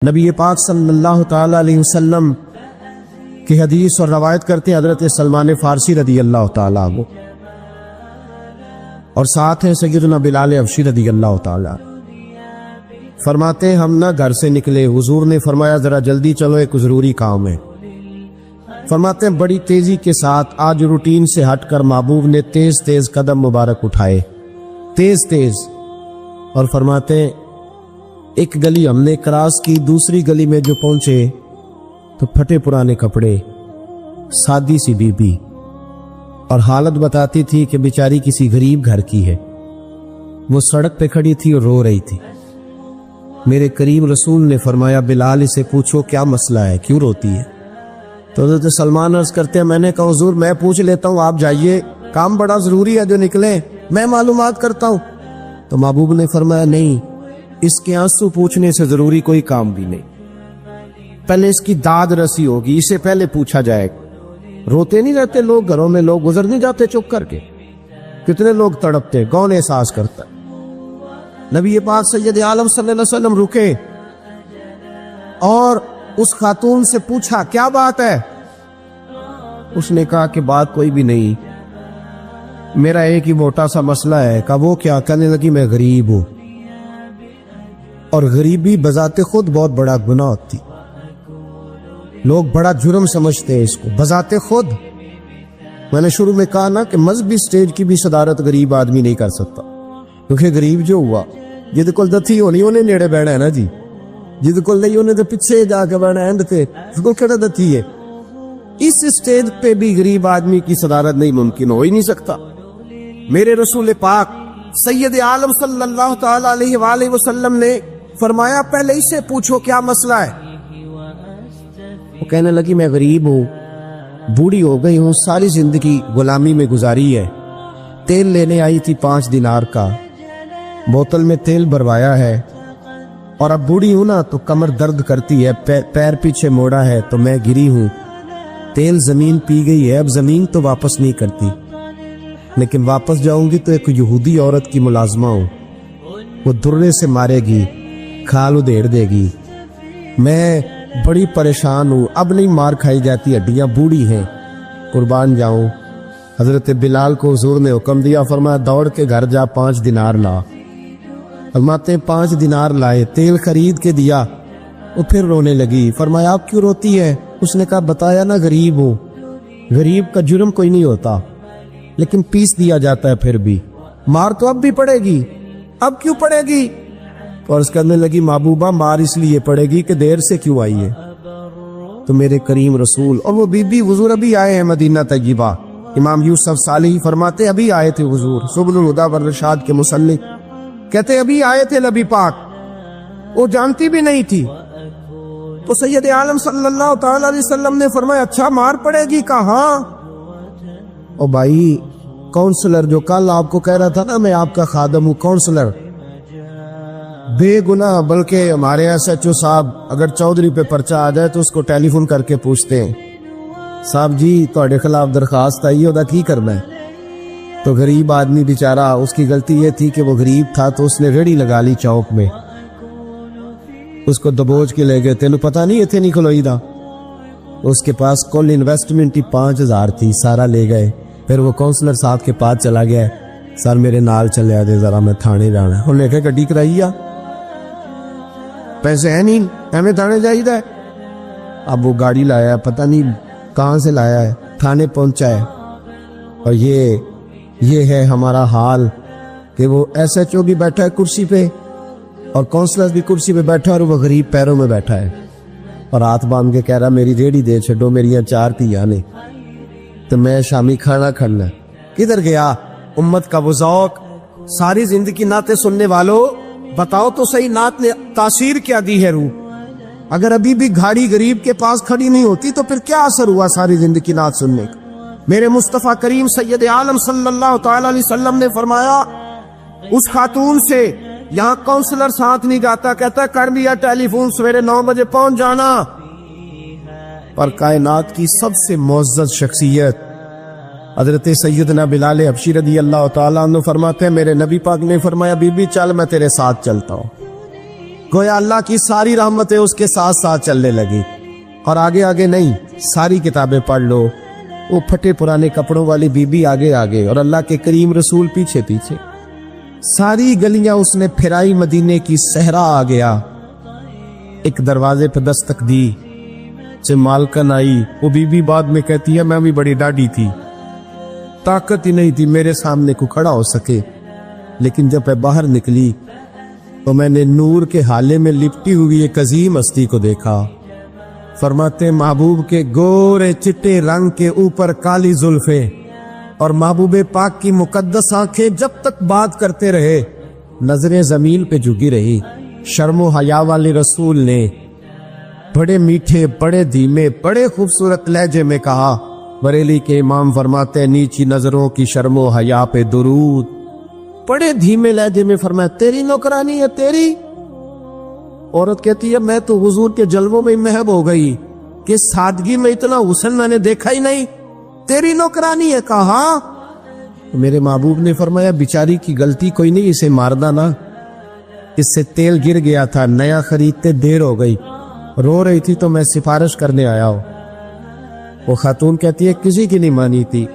نبی پاک صلی اللہ تعالی علیہ وسلم کی حدیث اور روایت کرتے ہیں حضرت سلمان فارسی رضی اللہ تعالیٰ عنہ، اور ساتھ ہیں سیدنا بلال حبشی رضی اللہ تعالیٰ، فرماتے ہیں ہم نہ گھر سے نکلے، حضور نے فرمایا ذرا جلدی چلو ایک ضروری کام ہے۔ فرماتے ہیں بڑی تیزی کے ساتھ آج روٹین سے ہٹ کر محبوب نے تیز تیز قدم مبارک اٹھائے، تیز تیز، اور فرماتے ہیں ایک گلی ہم نے کراس کی، دوسری گلی میں جو پہنچے تو پھٹے پرانے کپڑے، سادی سی بی بی، اور حالت بتاتی تھی کہ بیچاری کسی غریب گھر کی ہے۔ وہ سڑک پہ کھڑی تھی اور رو رہی تھی۔ میرے کریم رسول نے فرمایا بلال اسے پوچھو کیا مسئلہ ہے، کیوں روتی ہے؟ تو حضرت سلمان عرض کرتے ہیں میں نے کہا حضور میں پوچھ لیتا ہوں، آپ جائیے، کام بڑا ضروری ہے جو نکلے، میں معلومات کرتا ہوں۔ تو محبوب نے فرمایا نہیں، اس کے آنسو پوچھنے سے ضروری کوئی کام بھی نہیں، پہلے اس کی داد رسی ہوگی، اسے پہلے پوچھا جائے۔ روتے نہیں رہتے لوگ گھروں میں، لوگ گزر نہیں جاتے چپ کر کے، کتنے لوگ تڑپتے، کون احساس کرتا؟ نبی پاک سید عالم صلی اللہ علیہ وسلم رکے اور اس خاتون سے پوچھا کیا بات ہے؟ اس نے کہا کہ بات کوئی بھی نہیں، میرا ایک ہی موٹا سا مسئلہ ہے۔ کہا وہ کیا؟ کہنے لگی میں غریب ہوں، اور غریبی بذات خود بہت بڑا گناہ ہوتی، لوگ بڑا جرم سمجھتے ہیں اس کو بذات خود۔ میں نے شروع میں کہا نا کہ مذہبی سٹیج کی بھی صدارت غریب آدمی نہیں کر سکتا، کیونکہ غریب جو ہوا جد کول دتھی ہونی انہیں نیڑے بیٹھنا ہے نا جی، جد کول نہیں انہیں تو پیچھے جا کے بیٹھنا ہے، تے اس کو کہڑا دتھی ہے۔ اس سٹیج پہ بھی غریب آدمی کی صدارت نہیں ممکن ہو ہی نہیں سکتا۔ میرے رسول پاک سید عالم صلی اللہ تعالی علیہ وآلہ وسلم نے فرمایا پہلے اسے پوچھو کیا مسئلہ ہے۔ وہ کہنے لگی میں غریب ہوں، بوڑھی ہو گئی ہوں، ساری زندگی غلامی میں گزاری ہے، تیل لینے آئی تھی 5 دینار کا، بوتل میں تیل بھروایا ہے، اور اب بوڑھی ہوں نا تو کمر درد کرتی ہے، پیر پیچھے موڑا ہے تو میں گری ہوں، تیل زمین پی گئی ہے، اب زمین تو واپس نہیں کرتی، لیکن واپس جاؤں گی تو ایک یہودی عورت کی ملازمہ ہوں، وہ درے سے مارے گی، کھال ادھیڑ دے گی، میں بڑی پریشان ہوں، اب نہیں مار کھائی جاتی، ہڈیاں بوڑھی ہیں، قربان جاؤں۔ حضرت بلال کو حضور نے حکم دیا، فرمایا دوڑ کے گھر جا 5 دینار لا۔ فرماتے 5 دینار لائے، تیل خرید کے دیا، وہ پھر رونے لگی۔ فرمایا آپ کیوں روتی ہے؟ اس نے کہا بتایا نا غریب ہوں، غریب کا جرم کوئی نہیں ہوتا، لیکن پیس دیا جاتا ہے، پھر بھی مار تو اب بھی پڑے گی، اب کیوں پڑے گی؟ اور اس کرنے لگی محبوبہ مار اس لیے پڑے گی کہ دیر سے کیوں آئی ہے۔ تو میرے کریم رسول اور وہ بی بی حضور ابھی آئے ہیں مدینہ طیبہ، امام یوسف صالحی فرماتے ابھی آئے تھے حضور، سبل الہدی والرشاد کے مصنف کہتے ابھی آئے تھے نبی پاک، وہ جانتی بھی نہیں تھی۔ تو سید عالم صلی اللہ تعالی علیہ وسلم نے فرمایا اچھا مار پڑے گی؟ کہا او بھائی کونسلر جو کل آپ کو کہہ رہا تھا نا میں آپ کا خادم ہوں، کونسلر بے گناہ، بلکہ ہمارے SHO صاحب اگر چودھری پہ پرچہ آ جائے تو اس کو ٹیلی فون کر کے پوچھتے ہیں صاحب جی تہاڈے خلاف درخواست آئی ہے، کی کرنا ہے؟ تو غریب آدمی بیچارہ، اس کی غلطی یہ تھی کہ وہ غریب تھا تو اس نے ریڑھی لگا لی چوک میں، اس کو دبوچ کے لے گئے، تینوں پتہ نہیں ایتھے نہیں کھلوئی دا، اس کے پاس کل انویسٹمنٹ ہی 5000 تھی، سارا لے گئے۔ پھر وہ کونسلر صاحب کے پاس چلا گیا، سر میرے نال چلے آ دے ذرا میں تھانے جانا ہے، انہوں نے کہا گڈی کرائی آ، پیسے ہیں نہیں ہمیں تھانے جائیدا ہے۔ اب وہ گاڑی لایا، پتہ نہیں کہاں سے لایا ہے، تھانے پہنچا ہے، اور یہ ہے ہمارا حال کہ وہ SHO بھی بیٹھا ہے کرسی پہ اور کونسلر بھی کرسی پہ بیٹھا اور وہ غریب پیروں میں بیٹھا ہے، اور ہاتھ باندھ کے کہہ رہا میری ریڑھی دے چھڈو، میری 4 دھیاں نے تو میں شامی کھانا کھڑنا۔ کدھر گیا امت کا وہ ذوق؟ ساری زندگی نعتیں سننے والوں بتاؤ تو صحیح، نعت نے تاثیر کیا دی ہے روح؟ اگر ابھی بھی گھاڑی غریب کے پاس کھڑی نہیں ہوتی تو پھر کیا اثر ہوا ساری زندگی نعت سننے کا؟ میرے مصطفیٰ کریم سید عالم صلی اللہ تعالی علیہ وسلم نے فرمایا اس خاتون سے، یہاں کونسلر ساتھ نہیں جاتا، کہتا کر لیا ٹیلی فون، سویرے 9 بجے پہنچ جانا، پر کائنات کی سب سے معزز شخصیت حضرت سیدنا بلال حبشی رضی اللہ تعالیٰ عنہ فرماتے ہیں میرے نبی پاک نے فرمایا بی بی چل میں تیرے ساتھ چلتا ہوں، گویا اللہ کی ساری رحمتیں اس کے ساتھ ساتھ چلنے لگی. اور آگے آگے نہیں، ساری کتابیں پڑھ لو. وہ پھٹے پرانے کپڑوں والی بی بی آگے آگے اور اللہ کے کریم رسول پیچھے پیچھے. ساری گلیاں اس نے پھرائی، مدینے کی صحرا آ گیا. ایک دروازے پہ دستک دی، سے مالکن آئی. وہ بی بی بعد میں کہتی ہے میں بھی بڑی ڈاڈی تھی، طاقت ہی نہیں تھی میرے سامنے کو کھڑا ہو سکے. لیکن جب میں باہر نکلی تو میں نے نور کے حالے میں لپٹی ہوئی ایک عظیم ہستی کو دیکھا. فرماتے محبوب کے گورے چٹے رنگ کے اوپر کالی زلفیں اور محبوب پاک کی مقدس آنکھیں جب تک بات کرتے رہے نظریں زمین پہ جھکی رہی. شرم و حیا والے رسول نے بڑے میٹھے، بڑے دھیمے، بڑے خوبصورت لہجے میں کہا. بریلی کے امام فرماتے نیچی نظروں کی شرم و حیا پہ درود. بڑے دھیمے لہجے میں فرمایا تیری نوکرانی ہے تیری. عورت کہتی ہے میں تو حضور کے جلووں میں محب ہو گئی کہ سادگی میں اتنا حسن میں نے دیکھا ہی نہیں. تیری نوکرانی ہے. کہا میرے محبوب نے فرمایا بیچاری کی غلطی کوئی نہیں، اسے مارنا نا، اس سے تیل گر گیا تھا، نیا خریدتے دیر ہو گئی، رو رہی تھی تو میں سفارش کرنے آیا ہوں. وہ خاتون کہتی ہے کسی کی نہیں مانی تھی،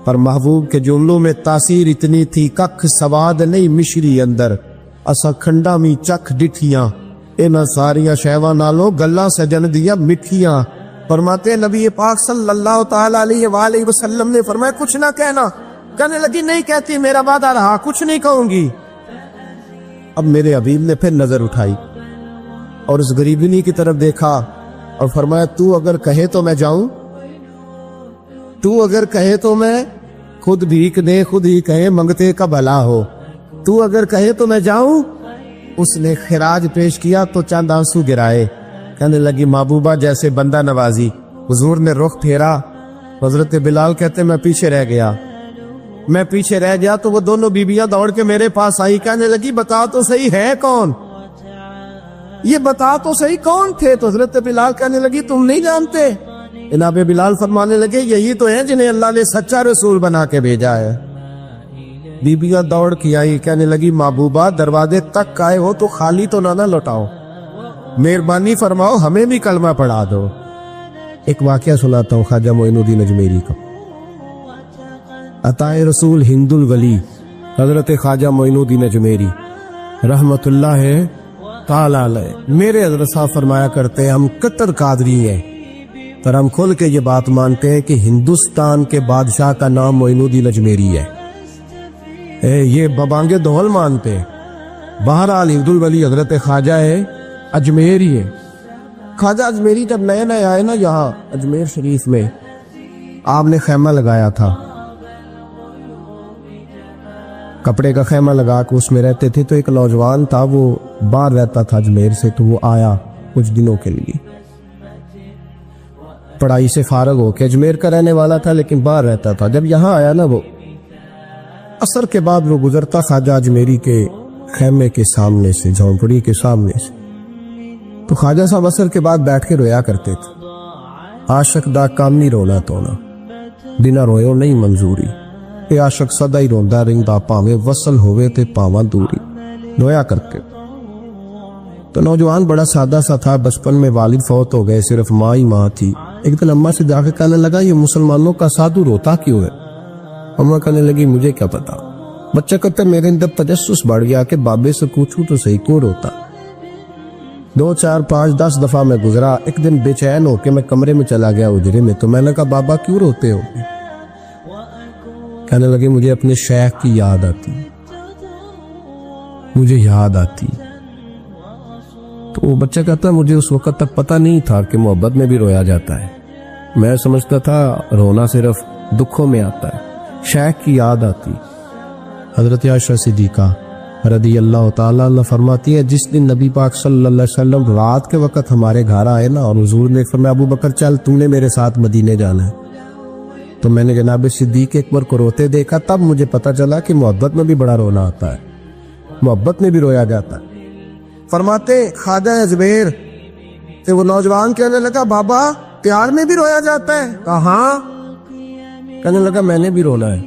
پر محبوب کے جملوں میں تاثیر اتنی تھی ککھ سواد نہیں مشری اندر اسا کھنڈا می چکھ ڈٹھیاں انہاں ساریاں شیواں نالوں گلاں سجن دیا مٹھیاں. فرماتے نبی پاک صلی اللہ تعالی علیہ وآلہ وسلم نے فرمایا کچھ نہ کہنا. کہنے لگی نہیں کہتی، میرا وعدہ رہا، کچھ نہیں کہوں گی. اب میرے حبیب نے پھر نظر اٹھائی اور اس غریبنی کی طرف دیکھا اور فرمایا تو اگر کہے تو میں جاؤں، تو اگر کہے تو میں خود بھیک دے، خود ہی کہے منگتے کا بھلا ہو، تو اگر کہے تو میں جاؤں. اس نے خراج پیش کیا تو چند آنسو گرائے. کہنے لگی محبوبہ جیسے بندہ نوازی. حضور نے رخ پھیرا. حضرت بلال کہتے میں پیچھے رہ گیا تو وہ دونوں بیبیاں دوڑ کے میرے پاس آئی. کہنے لگی بتا تو صحیح ہے کون، یہ بتا تو صحیح کون تھے. تو حضرت بلال کہنے لگی تم نہیں جانتے. جناب بلال فرمانے لگے یہی تو ہیں جنہیں اللہ نے سچا رسول بنا کے بھیجا ہے. بیبیاں دوڑ کے آئی. کہنے لگی محبوبہ دروازے تک آئے ہو تو خالی تو نہ لوٹاؤ، مہربانی فرماؤ ہمیں بھی کلمہ پڑھا دو. ایک واقعہ سناتا ہوں خواجہ معین الدین اجمیری کا. عطائے رسول ہند الولی حضرت خواجہ معین الدین اجمیری رحمت اللہ تعالی علیہ، میرے حضرت صاحب فرمایا کرتے ہیں ہم کتر قادری ہیں، پر ہم کھل کے یہ بات مانتے ہیں کہ ہندوستان کے بادشاہ کا نام معین الدین اجمیری ہے. یہ ببانگے دول مانتے ہیں. بہرحال ہند الولی حضرت خواجہ ہے اجمیری ہے. خواجہ اجمیری جب نئے نئے آئے نا یہاں اجمیر شریف میں، آپ نے خیمہ لگایا تھا، کپڑے کا خیمہ لگا کے اس میں رہتے تھے. تو ایک نوجوان تھا وہ باہر رہتا تھا اجمیر سے، تو وہ آیا کچھ دنوں کے لیے، پڑھائی سے فارغ ہو کے، اجمیر کا رہنے والا تھا لیکن باہر رہتا تھا. جب یہاں آیا نا، وہ عصر کے بعد وہ گزرتا خواجہ اجمیری کے خیمے کے سامنے سے، جھونپڑی کے سامنے سے، تو خواجہ صاحب عصر کے بعد بیٹھ کے رویا کرتے تھے. عاشق دا کام نہیں رونا تونا، بنا رویو نہیں منظوری، کہ عاشق سدا ہی روندا رہندا پاویں وصل ہوئے تے پاواں دوری، رویا کرتے. تو نوجوان بڑا سادہ سا تھا، بچپن میں والد فوت ہو گئے، صرف ماں ہی ماں تھی. ایک دن اماں سے جا کے کہنے لگا یہ مسلمانوں کا سادھو روتا کیوں ہے؟ اماں کہنے لگی مجھے کیا پتا. بچہ کہتا میرے اندر تجسس بڑھ گیا کہ بابے سے پوچھوں تو صحیح کیوں روتا. 2 4 5 10 دفعہ میں گزرا. ایک دن بے چین ہو کے میں کمرے میں چلا گیا اجرے میں، تو میں نے کہا بابا کیوں روتے ہو؟ کہنے لگے مجھے اپنے شیخ کی یاد آتی، مجھے یاد آتی. تو وہ بچہ کہتا مجھے اس وقت تک پتہ نہیں تھا کہ محبت میں بھی رویا جاتا ہے. میں سمجھتا تھا رونا صرف دکھوں میں آتا ہے، شیخ کی یاد آتی. حضرت عائشہ صدیقہ رضی اللہ تعالیٰ عنہ فرماتی ہے جس دن نبی پاک صلی اللہ علیہ وسلم رات کے وقت ہمارے گھر آئے نا، اور حضور نے فرمایا ابو بکر چل تو نے میرے ساتھ مدینے جانا ہے، تو میں نے جناب صدیق اکبر کو روتے دیکھا. تب مجھے پتہ چلا کہ محبت میں بھی بڑا رونا آتا ہے، محبت میں بھی رویا جاتا ہے. فرماتے خواجہ اجمیر کہ وہ نوجوان کہنے لگا بابا پیار میں بھی رویا جاتا ہے؟ کہا ہاں. کہنے لگا میں نے بھی رونا ہے.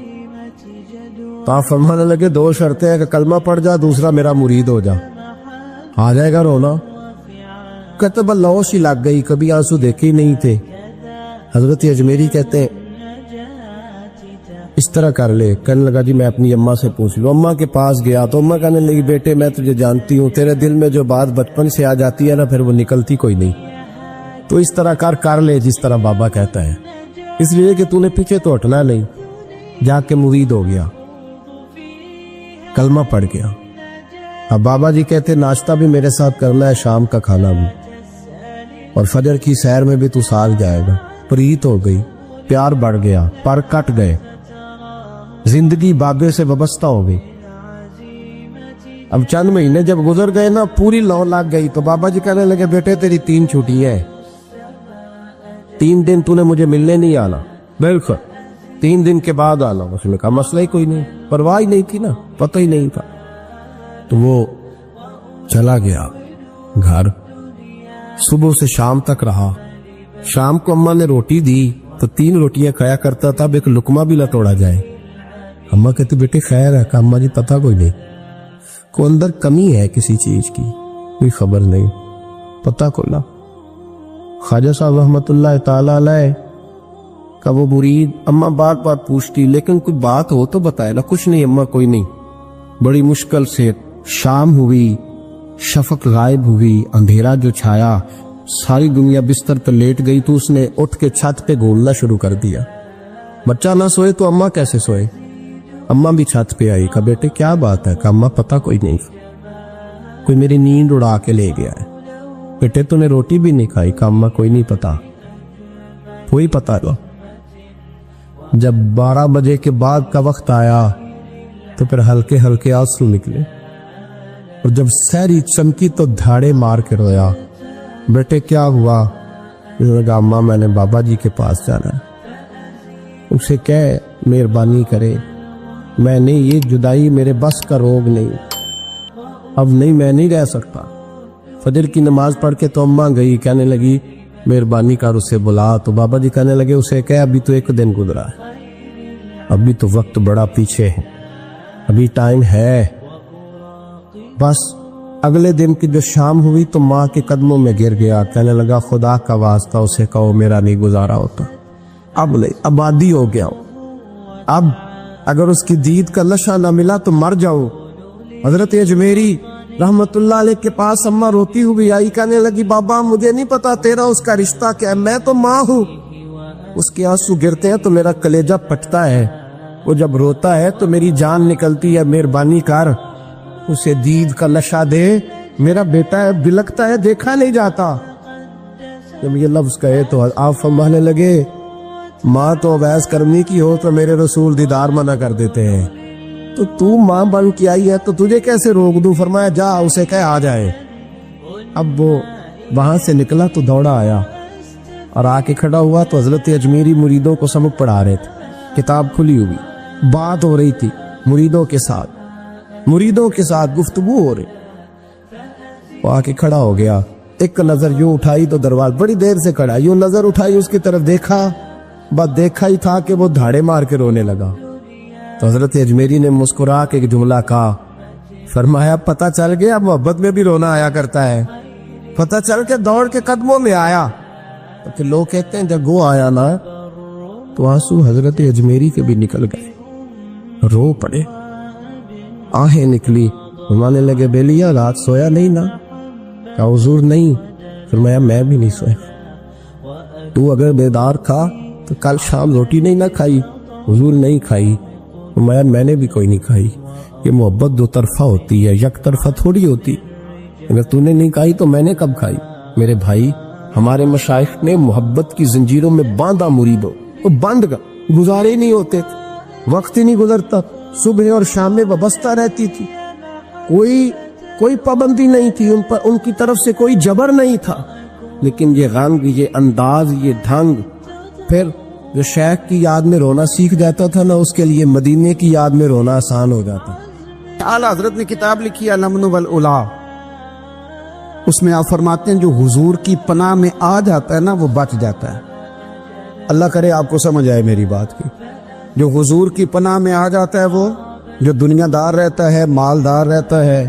تو آپ فرمانے لگے 2 شرطیں ہیں کہ کلمہ پڑھ جا، دوسرا میرا مرید ہو جا. آ جائے گا رونا. کہتے بلوش ہی لگ گئی, کبھی آنسو دیکھے ہی نہیں تھے. حضرت اجمیری کہتے ہیں اس طرح کر لے. کہنے لگا جی میں اپنی اماں سے پوچھ لوں. اماں کے پاس گیا تو اماں کہنے لگی بیٹے میں تجھے جانتی ہوں, تیرے دل میں جو بات بچپن سے آ جاتی ہے نا پھر وہ نکلتی کوئی نہیں. تو اس طرح کر لے جس طرح بابا کہتا ہے, اس لیے کہ تو نے پیچھے تو ہٹنا نہیں. جا کے مرید ہو گیا, کلمہ پڑھ گیا. اب بابا جی کہتے ناشتہ بھی میرے ساتھ کرنا ہے, شام کا کھانا بھی, اور فجر کی سیر میں بھی تو ساتھ جائے گا. پریت ہو گئی, پیار بڑھ گیا, پر کٹ گئے, زندگی بابے سے وابستہ ہو گئی. اب چند مہینے جب گزر گئے نا پوری لو لگ گئی. تو بابا جی کہنے لگے بیٹے تیری 3 چھٹیاں ہیں, 3 دن تو نے مجھے ملنے نہیں آنا. بالکل 3 دن کے بعد آنا. اس نے کہا مسئلہ ہی کوئی نہیں, پرواہ ہی نہیں تھی نا, پتہ ہی نہیں تھا. تو وہ چلا گیا گھر, صبح سے شام تک رہا. شام کو اماں نے روٹی دی تو 3 روٹیاں کھایا کرتا تھا, اب ایک لقمہ بھی نہ توڑا جائے. اماں کہتے بیٹے خیر ہے. کہ اماں جی پتہ کوئی نہیں, کو اندر کمی ہے کسی چیز کی, کوئی خبر نہیں, پتہ کھولا. خواجہ صاحب رحمت اللہ تعالی علیہ کا وہ مرید اماں بار بار پوچھتی لیکن کوئی بات ہو تو بتائے نا. کچھ نہیں اماں کوئی نہیں. بڑی مشکل سے شام ہوئی, شفق غائب ہوئی, اندھیرا جو چھایا, ساری دنیا بستر پہ لیٹ گئی. تو اس نے اٹھ کے چھت پہ گھومنا شروع کر دیا. بچہ نہ سوئے تو اماں کیسے سوئے. اماں بھی چھت پہ آئی. کہا بیٹے کیا بات ہے. کہ اماں پتہ کوئی نہیں, کوئی میری نیند اڑا کے لے گیا ہے. بیٹے تو نے روٹی بھی نہیں کھائی. کہ اماں کوئی نہیں پتا, کوئی پتا لو. جب 12 بجے کے بعد کا وقت آیا تو پھر ہلکے ہلکے آنسو نکلے, اور جب سحری چمکی تو دھاڑے مار کے رویا. بیٹے کیا ہوا. لگا اماں میں نے بابا جی کے پاس جانا ہے, اسے کہہ مہربانی کرے, میں نہیں, یہ جدائی میرے بس کا روگ نہیں, اب نہیں میں نہیں رہ سکتا. فجر کی نماز پڑھ کے تو اماں گئی, کہنے لگی مہربانی کر اسے بلا. تو بابا جی کہنے لگے اسے کہہ ابھی تو 1 دن گزرا ہے, ابھی تو وقت بڑا پیچھے ہے, ابھی ٹائم ہے. بس اگلے دن کی جو شام ہوئی تو ماں کے قدموں میں گر گیا. کہنے لگا خدا کا واسطہ اسے کہو میرا نہیں گزارا ہوتا, اب نہیں, آبادی ہو گیا ہوں, اب اگر اس کی دید کا لشا نہ ملا تو مر جاؤں. حضرت اجمیری رحمت اللہ علیہ کے پاس اماں روتی ہوئی آئی. کہنے لگی بابا مجھے نہیں پتا تیرا اس کا رشتہ کیا ہے, میں تو ماں ہوں. اس کے آنسو گرتے ہیں تو میرا کلیجہ پھٹتا ہے, وہ جب روتا ہے تو میری جان نکلتی ہے. مہربانی کر اسے دید کا لشا دے, میرا بیٹا ہے, بلکتا ہے, دیکھا نہیں جاتا. جب یہ لفظ کہے تو آپ فرمانے لگے ماں تو اویس کرمی کی ہو تو میرے رسول دیدار منع کر دیتے ہیں, تو ماں بن کے آئی ہے تو تجھے کیسے روک دوں. فرمایا جا اسے کہہ آ جائے. اب وہ وہاں سے نکلا تو دوڑا آیا اور آ کے کھڑا ہوا تو حضرت اجمیری مریدوں کو سبق پڑھا رہے تھے, کتاب کھلی ہوئی, بات ہو رہی تھی مریدوں کے ساتھ گفتگو ہو رہی. وہ آ کے کھڑا ہو گیا, ایک نظر یوں اٹھائی تو دروازہ, بڑی دیر سے کھڑا, یوں نظر اٹھائی اس کی طرف دیکھا, بس دیکھا ہی تھا کہ وہ دھاڑے مار کے رونے لگا. تو حضرت اجمیری نے مسکرا کے ایک جملہ کہا, فرمایا پتہ چل گیا محبت میں بھی رونا آیا کرتا ہے. پتہ چل کے دوڑ کے قدموں میں آیا. تو لوگ کہتے ہیں جب وہ آیا نا تو آنسو حضرت اجمیری کے بھی نکل گئے, رو پڑے, آہیں نکلی. فرمانے لگے بیلیا رات سویا نہیں نا. کہا حضور نہیں. فرمایا میں بھی نہیں سویا. تو اگر بیدار تھا تو کل شام روٹی نہیں نہ کھائی. حضور نہیں کھائی. فرمایا میں نے بھی کوئی نہیں کھائی. یہ محبت 2 طرفہ ہوتی ہے, یک طرفہ تھوڑی ہوتی. اگر تو نے نہیں کھائی تو میں نے کب کھائی. میرے بھائی ہمارے مشائخ نے محبت کی زنجیروں میں باندھا مریدوں, وہ بند گزارے نہیں ہوتے, وقت ہی نہیں گزرتا, صبح اور شام میں وابستہ رہتی تھی, کوئی پابندی نہیں تھی ان پر, ان کی طرف سے کوئی جبر نہیں تھا. لیکن یہ غنگ, یہ انداز, یہ ڈھنگ, پھر جو شیخ کی یاد میں رونا سیکھ جاتا تھا نا اس کے لیے مدینے کی یاد میں رونا آسان ہو جاتا. اعلیٰ حضرت نے کتاب لکھی ہے لمن والعلا, اس میں آپ فرماتے ہیں جو حضور کی پناہ میں آ جاتا ہے نا وہ بچ جاتا ہے. اللہ کرے آپ کو سمجھ آئے میری بات کی. جو حضور کی پناہ میں آ جاتا ہے وہ, جو دنیا دار رہتا ہے, مالدار رہتا ہے,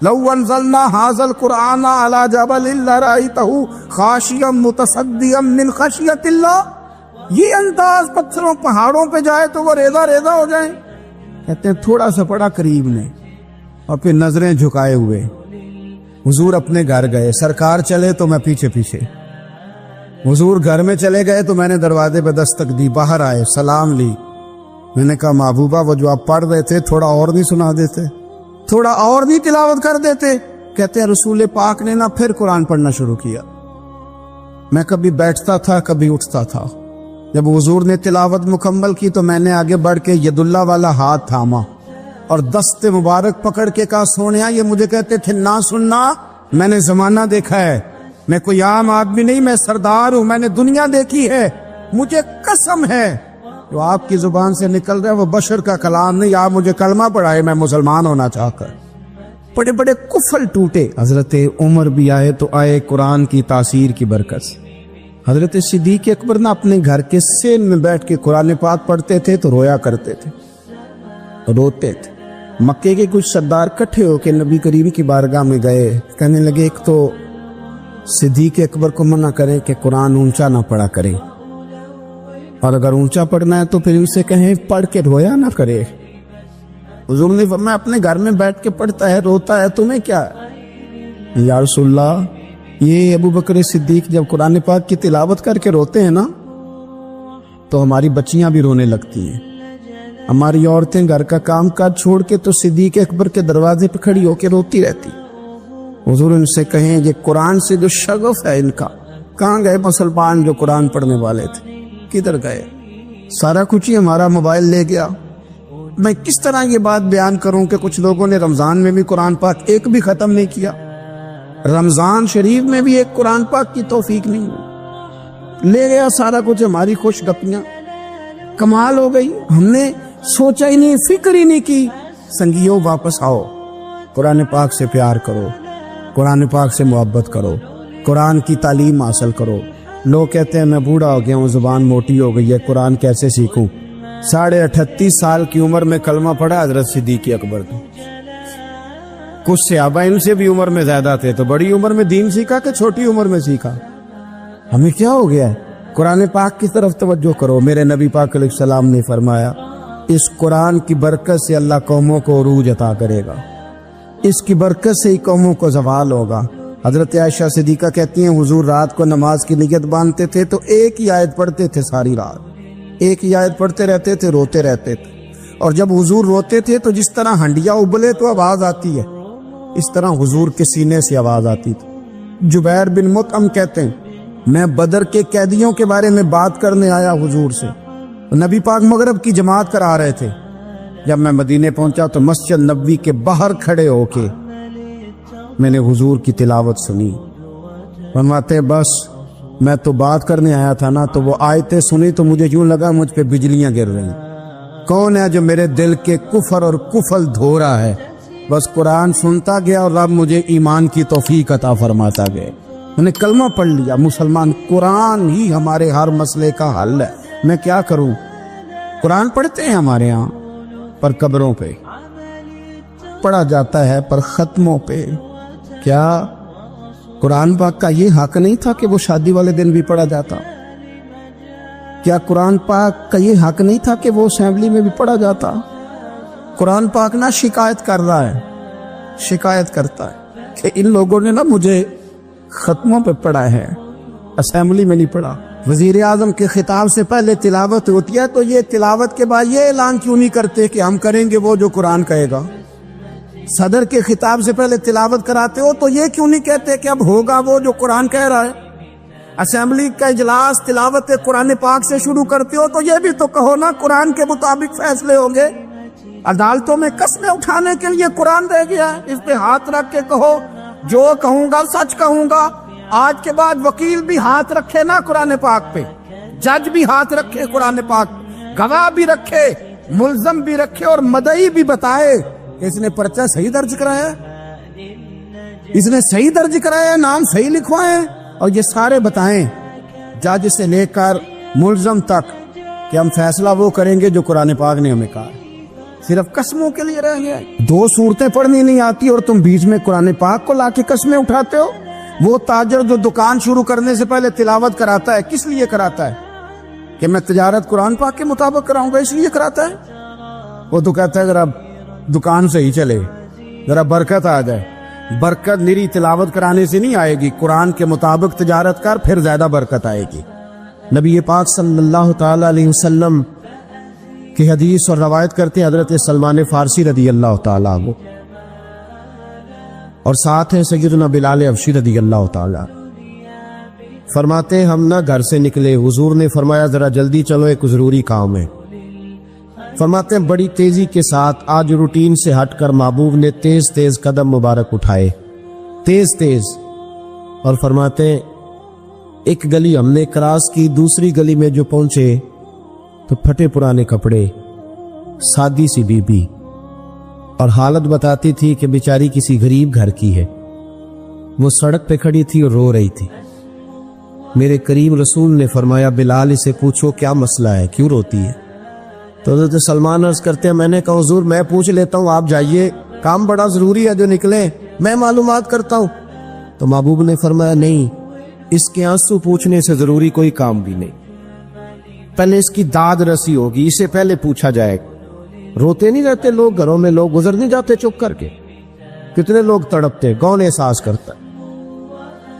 لو انزلنا هذا القرآن على جبل لرأيته خاشعا متصدعا من خشیۃ اللہ، یہ انداز پتھروں پہاڑوں پہ جائے تو وہ ریزہ ریزہ ہو جائیں۔ کہتے ہیں تھوڑا سا پڑا قریب نے اور پھر نظریں جھکائے ہوئے حضور اپنے گھر گئے، سرکار چلے تو میں پیچھے پیچھے، حضور گھر میں چلے گئے تو میں نے دروازے پہ دستک دی، باہر آئے، سلام لی، میں نے کہا محبوبہ وہ جو آپ پڑھ رہے تھے تھوڑا اور نہیں سنا دیتے، تھوڑا اور نہیں تلاوت کر دیتے؟ کہتے ہیں رسول پاک نے نا پھر قرآن پڑھنا شروع کیا، میں کبھی بیٹھتا تھا کبھی اٹھتا تھا، جب حضور نے تلاوت مکمل کی تو میں نے آگے بڑھ کے ید اللہ والا ہاتھ تھاما اور دست مبارک پکڑ کے کہا سونیا یہ مجھے کہتے تھے نہ سننا، میں نے زمانہ دیکھا ہے، میں کوئی عام آدمی نہیں، میں سردار ہوں، میں نے دنیا دیکھی ہے، مجھے قسم ہے جو آپ کی زبان سے نکل رہا ہے وہ بشر کا کلام نہیں، آپ مجھے کلمہ پڑھائے میں مسلمان ہونا چاہ کر۔ بڑے بڑے کفل ٹوٹے، حضرت عمر بھی آئے تو آئے قرآن کی تاثیر کی برکت سے۔ حضرت صدیق اکبر نہ اپنے گھر کے سین میں بیٹھ کے قرآن پاک پڑھتے تھے تو رویا کرتے تھے، روتے تھے۔ مکے کے کچھ سردار کٹھے ہو کے نبی کریم کی بارگاہ میں گئے، کہنے لگے ایک تو صدیق اکبر کو منع کرے کہ قرآن اونچا نہ پڑھا کرے، اور اگر اونچا پڑھنا ہے تو پھر ان سے کہیں پڑھ کے رویا نہ کرے۔ حضور نے فرمایا اپنے گھر میں بیٹھ کے پڑھتا ہے روتا ہے، تمہیں کیا ہے؟ یا رسول اللہ یہ ابو بکر صدیق جب قرآن پاک کی تلاوت کر کے روتے ہیں نا تو ہماری بچیاں بھی رونے لگتی ہیں، ہماری عورتیں گھر کا کام کاج چھوڑ کے تو صدیق اکبر کے دروازے پہ کھڑی ہو کے روتی رہتی۔ حضور ان سے کہیں یہ قرآن سے جو شغف ہے ان کا، کہاں گئے مسلمان جو قرآن پڑھنے والے تھے، کدھر گئے؟ سارا کچھ ہی ہمارا موبائل لے گیا۔ میں کس طرح یہ بات بیان کروں کہ کچھ لوگوں نے رمضان میں بھی قرآن پاک ایک بھی ختم نہیں کیا، رمضان شریف میں بھی ایک قرآن پاک کی توفیق نہیں ہوئی، لے گیا سارا کچھ ہماری خوش گپیاں۔ کمال ہو گئی، ہم نے سوچا ہی نہیں، فکر ہی نہیں کی۔ سنگیو واپس آؤ، قرآن پاک سے پیار کرو، قرآن پاک سے محبت کرو، قرآن کی تعلیم حاصل کرو۔ لوگ کہتے ہیں میں بوڑھا ہو گیا ہوں، زبان موٹی ہو گئی ہے، قرآن کیسے سیکھوں؟ 38.5 سال کی عمر میں کلمہ پڑھا حضرت صدیق اکبر نے۔ کچھ صحابہ ان سے بھی عمر میں زیادہ تھے تو بڑی عمر میں دین سیکھا کہ چھوٹی عمر میں سیکھا؟ ہمیں کیا ہو گیا ہے؟ قرآن پاک کی طرف توجہ کرو۔ میرے نبی پاک علیہ السلام نے فرمایا اس قرآن کی برکت سے اللہ قوموں کو عروج عطا کرے گا، اس کی برکت سے ہی قوموں کو زوال ہوگا۔ حضرت عائشہ صدیقہ کہتی ہیں حضور رات کو نماز کی نیت باندھتے تھے تو ایک ہی آیت پڑھتے تھے، ساری رات ایک ہی آیت پڑھتے رہتے تھے، روتے رہتے تھے، اور جب حضور روتے تھے تو جس طرح ہنڈیا ابلے تو آواز آتی ہے اس طرح حضور کے سینے سے آواز آتی تھی۔ جبیر بن مطعم کہتے ہیں میں بدر کے قیدیوں کے بارے میں بات کرنے آیا حضور سے، نبی پاک مغرب کی جماعت کرا رہے تھے، جب میں مدینے پہنچا تو مسجد نبوی کے باہر کھڑے ہو کے میں نے حضور کی تلاوت سنی۔ فرماتے بس میں تو بات کرنے آیا تھا نا، تو وہ آیتیں سنی تو مجھے یوں لگا مجھ پہ بجلیاں گر رہی۔ کون ہے جو میرے دل کے کفر اور کفل دھو رہا ہے؟ بس قرآن سنتا گیا اور رب مجھے ایمان کی توفیق عطا فرماتا گیا، میں نے کلمہ پڑھ لیا مسلمان۔ قرآن ہی ہمارے ہر مسئلے کا حل ہے، میں کیا کروں؟ قرآن پڑھتے ہیں ہمارے ہاں پر قبروں پہ پڑھا جاتا ہے، پر ختموں پہ۔ کیا قرآن پاک کا یہ حق نہیں تھا کہ وہ شادی والے دن بھی پڑھا جاتا؟ کیا قرآن پاک کا یہ حق نہیں تھا کہ وہ اسمبلی میں بھی پڑھا جاتا؟ قرآن پاک نہ شکایت کر رہا ہے، شکایت کرتا ہے کہ ان لوگوں نے نا مجھے ختموں پہ پڑھا ہے، اسمبلی میں نہیں پڑھا۔ وزیر اعظم کے خطاب سے پہلے تلاوت ہوتی ہے تو یہ تلاوت کے بعد یہ اعلان کیوں نہیں کرتے کہ ہم کریں گے وہ جو قرآن کہے گا؟ صدر کے خطاب سے پہلے تلاوت کراتے ہو تو یہ کیوں نہیں کہتے کہ اب ہوگا وہ جو قرآن کہہ رہا ہے؟ اسمبلی کا اجلاس تلاوت قرآن پاک سے شروع کرتے ہو تو یہ بھی تو کہو نا قرآن کے مطابق فیصلے ہوں گے۔ عدالتوں میں قسمیں اٹھانے کے لیے قرآن رہ گیا ہے، اس پہ ہاتھ رکھ کے کہو جو کہوں گا سچ کہوں گا۔ آج کے بعد وکیل بھی ہاتھ رکھے نا قرآن پاک پہ، جج بھی ہاتھ رکھے قرآن پاک، گواہ بھی رکھے، ملزم بھی رکھے، اور مدعی بھی بتائے اس نے پرچہ صحیح درج کرایا ہے، اس نے صحیح درج کرایا ہے، نام صحیح لکھوائے، اور یہ سارے بتائیں جج سے لے کر ملزم تک کہ ہم فیصلہ وہ کریں گے جو قرآن پاک نے ہمیں کہا۔ صرف قسموں کے لیے رہ گیا ہے؟ 2 صورتیں پڑھنی نہیں آتی اور تم بیچ میں قرآن پاک کو لا کے قسمیں اٹھاتے ہو؟ وہ تاجر جو دکان شروع کرنے سے پہلے تلاوت کراتا ہے، کس لیے کراتا ہے؟ کہ میں تجارت قرآن پاک کے مطابق کراؤں گا، اس لیے کراتا ہے؟ وہ تو کہتا ہے ذرا دکان سے ہی چلے، ذرا برکت آ جائے۔ برکت نری تلاوت کرانے سے نہیں آئے گی، قرآن کے مطابق تجارت کر، پھر زیادہ برکت آئے گی۔ نبی پاک صلی اللہ تعالی علیہ وسلم کی حدیث اور روایت کرتے ہیں حضرت سلمان فارسی رضی اللہ تعالیٰ عنہ، اور ساتھ ہیں سیدنا بلال حبشی رضی اللہ تعالیٰ۔ فرماتے ہیں ہم نہ گھر سے نکلے، حضور نے فرمایا ذرا جلدی چلو، ایک ضروری کام ہے۔ فرماتے ہیں بڑی تیزی کے ساتھ آج روٹین سے ہٹ کر محبوب نے تیز تیز قدم مبارک اٹھائے، تیز تیز، اور فرماتے ہیں ایک گلی ہم نے کراس کی، دوسری گلی میں جو پہنچے تو پھٹے پرانے کپڑے، سادی سی بی بی، اور حالت بتاتی تھی کہ بیچاری کسی غریب گھر کی ہے۔ وہ سڑک پہ کھڑی تھی اور رو رہی تھی۔ میرے کریم رسول نے فرمایا بلال اسے پوچھو کیا مسئلہ ہے، کیوں روتی ہے؟ تو حضرت سلمان عرض کرتے ہیں میں نے کہا حضور میں پوچھ لیتا ہوں، آپ جائیے، کام بڑا ضروری ہے جو نکلے، میں معلومات کرتا ہوں۔ تو محبوب نے فرمایا نہیں، اس کے آنسو پوچھنے سے ضروری کوئی کام بھی نہیں، پہلے اس کی داد رسی ہوگی، اسے پہلے پوچھا جائے۔ روتے نہیں رہتے لوگ گھروں میں، لوگ گزر نہیں جاتے چپ کر کے؟ کتنے لوگ تڑپتے، کون احساس کرتا ہے؟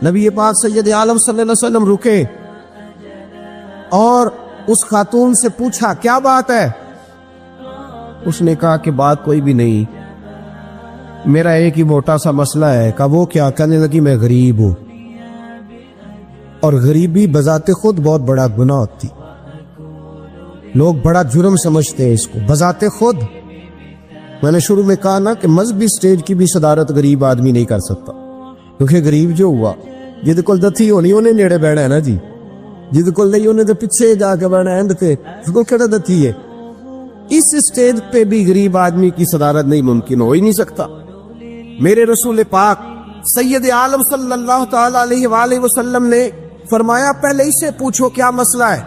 نبی پاک سید عالم صلی اللہ علیہ وسلم رکے اور اس خاتون سے پوچھا کیا بات ہے؟ اس نے کہا کہ بات کوئی بھی نہیں، میرا ایک ہی موٹا سا مسئلہ ہے۔ کہا وہ کیا؟ کہنے لگی میں غریب ہوں، اور غریبی بذات خود بہت بڑا گناہ ہوتی، لوگ بڑا جرم سمجھتے ہیں اس کو بذات خود۔ میں نے شروع میں کہا نا کہ مذہبی سٹیج کی بھی صدارت غریب آدمی نہیں کر سکتا، کیونکہ غریب جو ہوا جد کو دتھی ہونی انہیں نیڑے بیٹھا ہے نا جی، جد کو نہیں انہیں تو پیچھے جا کے بیٹھا ہے، تے اس کو کہڑا دتھی ہے۔ اس سٹیج پہ بھی غریب آدمی کی صدارت نہیں ممکن، ہو ہی نہیں سکتا۔ میرے رسول پاک سید عالم صلی اللہ تعالی علیہ وآلہ وسلم نے فرمایا پہلے اسے پوچھو کیا مسئلہ ہے۔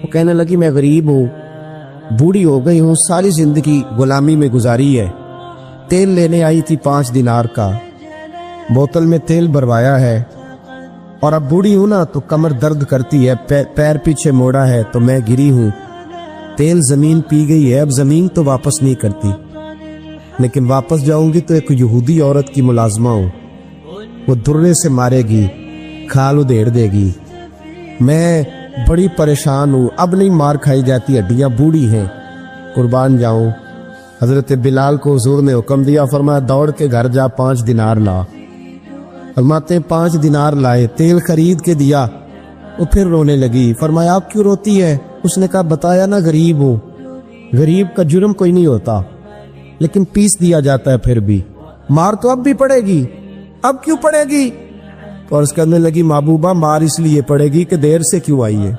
وہ کہنے لگی میں غریب ہوں، بوڑھی ہو گئی ہوں، ساری زندگی غلامی میں گزاری ہے، تیل لینے آئی تھی 5 دینار کا، بوتل میں تیل بھروایا ہے، اور اب بوڑھی ہوں نا تو کمر درد کرتی ہے، پیر پیچھے موڑا ہے تو میں گری ہوں، تیل زمین پی گئی ہے، اب زمین تو واپس نہیں کرتی، لیکن واپس جاؤں گی تو ایک یہودی عورت کی ملازمہ ہوں، وہ درے سے مارے گی، کھال ادھیڑ دے گی، میں بڑی پریشان ہوں، اب نہیں مار کھائی جاتی، ہڈیاں بوڑھی ہیں، قربان جاؤں۔ حضرت بلال کو حضور نے حکم دیا، فرمایا دوڑ کے گھر جا 5 دینار لا۔ فرماتے 5 دینار لائے، تیل خرید کے دیا، وہ پھر رونے لگی۔ فرمایا آپ کیوں روتی ہے؟ اس نے کہا بتایا نا غریب ہوں، غریب کا جرم کوئی نہیں ہوتا، لیکن پیس دیا جاتا ہے، پھر بھی مار تو اب بھی پڑے گی، اب کیوں پڑے گی؟ اور اس کرنے لگی محبوبہ مار اس لیے پڑے گی کہ دیر سے کیوں آئی ہے۔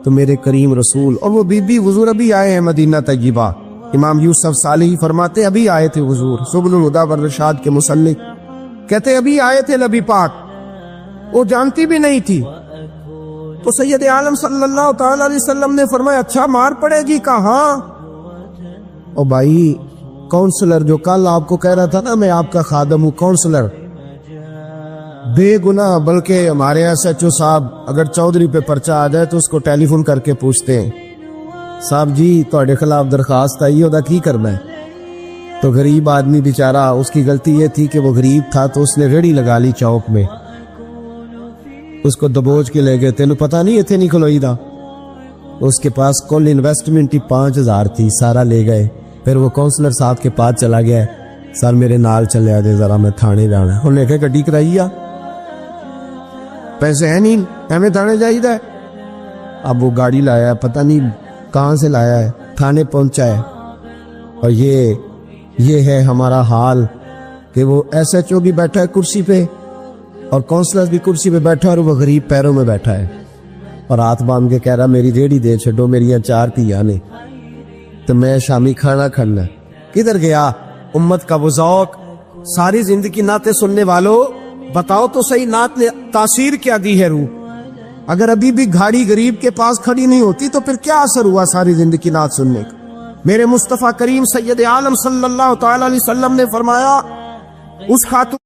تو میرے کریم رسول اور وہ بی بی حضور ابھی آئے ہیں مدینہ طیبہ، امام یوسف صالحی فرماتے ابھی آئے تھے حضور، سبل الہدی والرشاد کے مصنف کہتے ابھی آئے تھے نبی پاک، وہ جانتی بھی نہیں تھی۔ تو سید عالم صلی اللہ تعالی علیہ وسلم نے فرمایا اچھا مار پڑے گی؟ کہاں؟ او بھائی کونسلر جو کل آپ کو کہہ رہا تھا نا میں آپ کا خادم ہوں، کونسلر بے گناہ، بلکہ ہمارے ایس ایچ او صاحب اگر چودھری پہ پرچہ آ جائے تو اس کو ٹیلی فون کر کے پوچھتے ہیں صاحب جی تہاڈے خلاف درخواست آئی ہے، کی کرنا ہے؟ تو غریب آدمی بیچارہ، اس کی غلطی یہ تھی کہ وہ غریب تھا تو اس نے ریڑھی لگا لی چوک میں، اس کو دبوچ کے لے گئے، تینوں پتہ نہیں اتنے نہیں کھلوئی دا، اس کے پاس کل انویسٹمنٹ ہی 5000 تھی، سارا لے گئے۔ پھر وہ کونسلر صاحب کے پاس چلا گیا، سر میرے نال چلے آ دے ذرا میں تھانے جانا ہے، انہیں کہا گڈی کرائی آ، پیسے ہیں نہیں ہمیں تھانے جائید ہے۔ اب وہ گاڑی لایا ہے، پتہ نہیں کہاں سے لایا ہے، تھانے پہنچا ہے، اور یہ ہے ہمارا حال کہ وہ ایس ایچ او بھی بیٹھا ہے کرسی پہ اور کونسلر بھی کرسی پہ بیٹھا ہے، اور وہ غریب پیروں میں بیٹھا ہے اور ہاتھ باندھ کے کہہ رہا میری ریڑھی دے چھڈو، میری 4 تھیاں نے تو میں شامی کھانا کھانا۔ کدھر گیا امت کا وہ ذوق؟ ساری زندگی نعتیں سننے والوں بتاؤ تو صحیح نعت نے تاثیر کیا دی ہے روح؟ اگر ابھی بھی گھاڑی غریب کے پاس کھڑی نہیں ہوتی تو پھر کیا اثر ہوا ساری زندگی نعت سننے کا؟ میرے مصطفیٰ کریم سید عالم صلی اللہ تعالی علیہ وسلم نے فرمایا اس خاتون